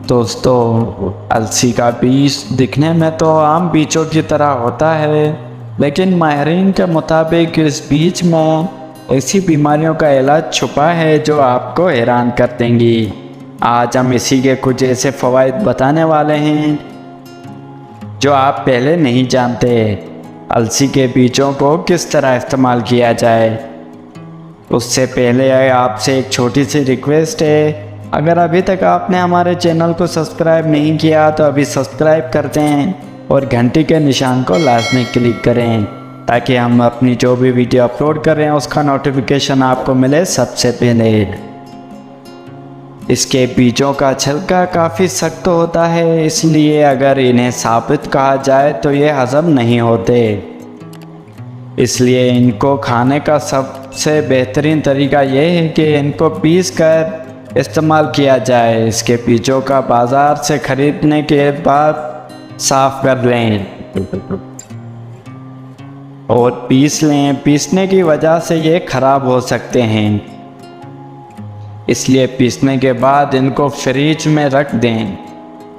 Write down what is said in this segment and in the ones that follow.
दोस्तों, अलसी का बीज दिखने में तो आम बीजों की तरह होता है, लेकिन माहिरीन के मुताबिक इस बीज में ऐसी बीमारियों का इलाज छुपा है जो आपको हैरान कर देंगी। आज हम इसी के कुछ ऐसे फ़वाइद बताने वाले हैं जो आप पहले नहीं जानते। अलसी के बीजों को किस तरह इस्तेमाल किया जाए, उससे पहले आपसे एक छोटी सी रिक्वेस्ट है। अगर अभी तक आपने हमारे चैनल को सब्सक्राइब नहीं किया तो अभी सब्सक्राइब कर दें और घंटी के निशान को लाजमी क्लिक करें, ताकि हम अपनी जो भी वीडियो अपलोड कर रहे हैं उसका नोटिफिकेशन आपको मिले सबसे पहले। इसके बीजों का छिलका काफ़ी सख्त होता है, इसलिए अगर इन्हें साबुत कहा जाए तो ये हज़म नहीं होते। इसलिए इनको खाने का सबसे बेहतरीन तरीका ये है कि इनको पीस कर इस्तेमाल किया जाए। इसके बीजों का बाज़ार से ख़रीदने के बाद साफ़ कर लें और पीस लें। पीसने की वजह से ये ख़राब हो सकते हैं, इसलिए पीसने के बाद इनको फ्रिज में रख दें।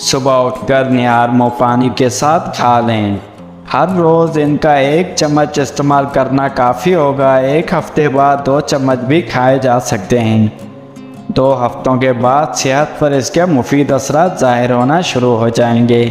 सुबह उठकर निहारमो पानी के साथ खा लें। हर रोज़ इनका 1 चम्मच इस्तेमाल करना काफ़ी होगा। 1 हफ्ते बाद 2 चम्मच भी खाए जा सकते हैं। 2 हफ्तों के बाद सेहत पर इसके मुफीद असरात ज़ाहिर होना शुरू हो जाएंगे।